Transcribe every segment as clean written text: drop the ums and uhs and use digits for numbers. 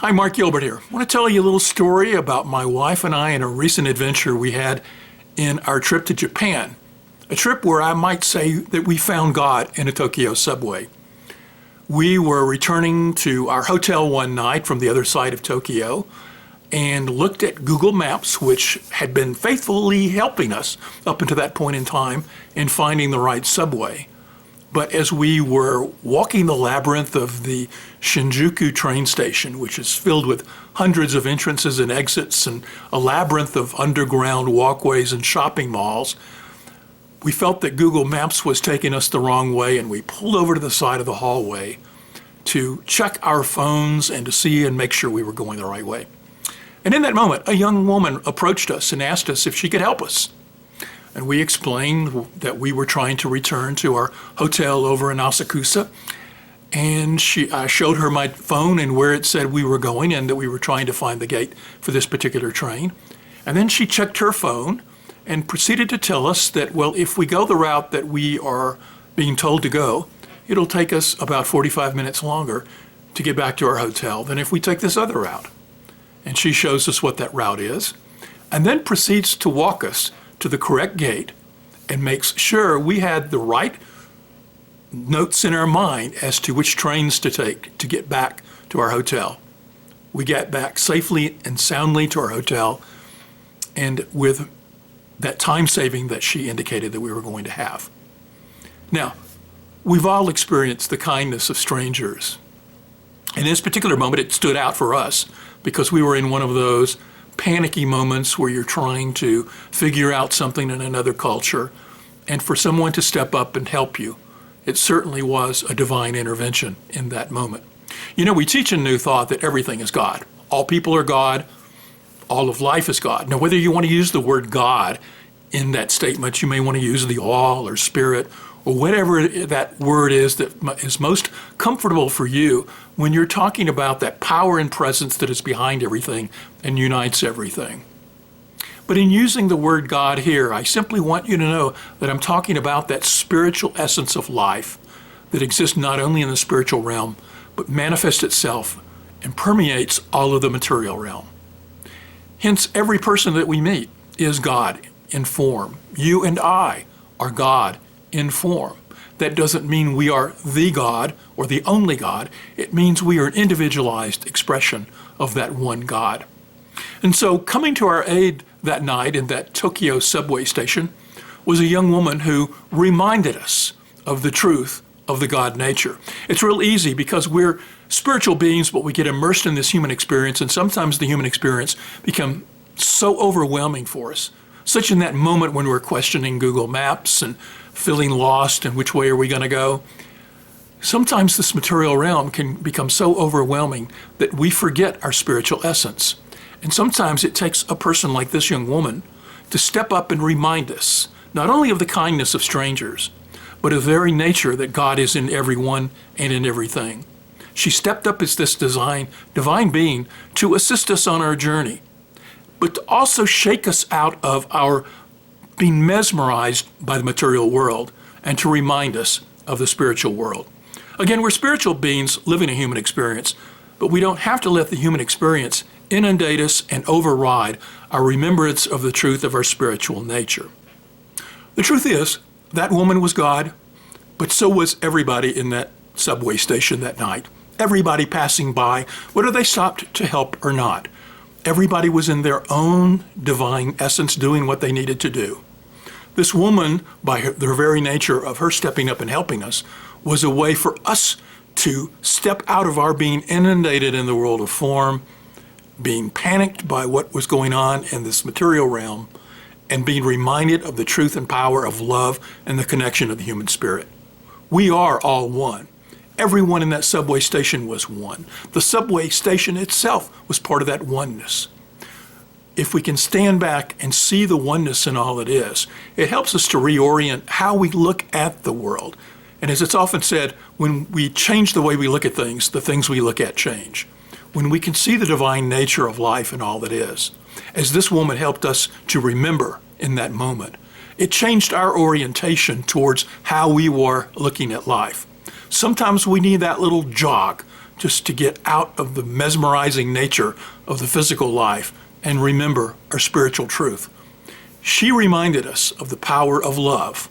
Hi, Mark Gilbert here. I want to tell you a little story about my wife and I and a recent adventure we had in our trip to Japan. A trip where I might say that we found God in a Tokyo subway. We were returning to our hotel one night from the other side of Tokyo and looked at Google Maps, which had been faithfully helping us up until that point in time in finding the right subway. But as we were walking the labyrinth of the Shinjuku train station, which is filled with hundreds of entrances and exits and a labyrinth of underground walkways and shopping malls, we felt that Google Maps was taking us the wrong way, and we pulled over to the side of the hallway to check our phones and to see and make sure we were going the right way. And in that moment, a young woman approached us and asked us if she could help us. And we explained that we were trying to return to our hotel over in Asakusa. And I showed her my phone and where it said we were going and that we were trying to find the gate for this particular train. And then she checked her phone and proceeded to tell us that, well, if we go the route that we are being told to go, it'll take us about 45 minutes longer to get back to our hotel than if we take this other route. And she shows us what that route is and then proceeds to walk us to the correct gate and makes sure we had the right notes in our mind as to which trains to take to get back to our hotel. We got back safely and soundly to our hotel, and with that time saving that she indicated that we were going to have. Now, we've all experienced the kindness of strangers. In this particular moment, it stood out for us because we were in one of those panicky moments where you're trying to figure out something in another culture, and for someone to step up and help you, it certainly was a divine intervention in that moment. You know, we teach in New Thought that everything is God. All people are God. All of life is God. Now, whether you want to use the word God in that statement, you may want to use the all or spirit or whatever that word is that is most comfortable for you when you're talking about that power and presence that is behind everything and unites everything. But in using the word God here, I simply want you to know that I'm talking about that spiritual essence of life that exists not only in the spiritual realm, but manifests itself and permeates all of the material realm. Hence, every person that we meet is God in form. You and I are God in form. That doesn't mean we are the God or the only God. It means we are an individualized expression of that one God. And so coming to our aid that night in that Tokyo subway station was a young woman who reminded us of the truth of the God nature. It's real easy because we're spiritual beings, but we get immersed in this human experience, and sometimes the human experience becomes so overwhelming for us. Such in that moment when we're questioning Google Maps and feeling lost and which way are we going to go. Sometimes this material realm can become so overwhelming that we forget our spiritual essence. And sometimes it takes a person like this young woman to step up and remind us, not only of the kindness of strangers, but of the very nature that God is in everyone and in everything. She stepped up as this divine being to assist us on our journey, but to also shake us out of our being mesmerized by the material world and to remind us of the spiritual world. Again, we're spiritual beings living a human experience, but we don't have to let the human experience inundate us and override our remembrance of the truth of our spiritual nature. The truth is, that woman was God, but so was everybody in that subway station that night. Everybody passing by, whether they stopped to help or not. Everybody was in their own divine essence doing what they needed to do. This woman, by the very nature of her stepping up and helping us, was a way for us to step out of our being inundated in the world of form, being panicked by what was going on in this material realm, and being reminded of the truth and power of love and the connection of the human spirit. We are all one. Everyone in that subway station was one. The subway station itself was part of that oneness. If we can stand back and see the oneness in all it is, it helps us to reorient how we look at the world. And as it's often said, when we change the way we look at things, the things we look at change. When we can see the divine nature of life and all that is, as this woman helped us to remember in that moment, it changed our orientation towards how we were looking at life. Sometimes we need that little jog just to get out of the mesmerizing nature of the physical life and remember our spiritual truth. She reminded us of the power of love,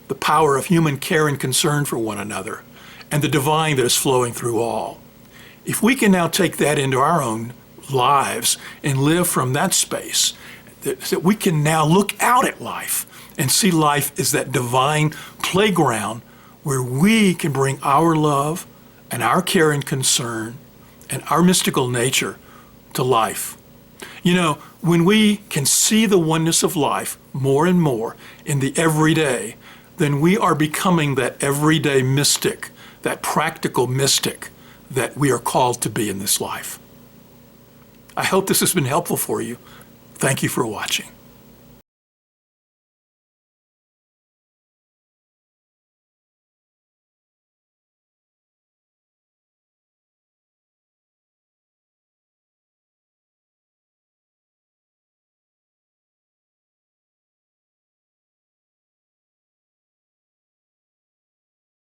the power of human care and concern for one another, and the divine that is flowing through all. If we can now take that into our own lives and live from that space, that we can now look out at life and see life as that divine playground where we can bring our love and our care and concern and our mystical nature to life. You know, when we can see the oneness of life more and more in the everyday, then we are becoming that everyday mystic, that practical mystic that we are called to be in this life. I hope this has been helpful for you. Thank you for watching.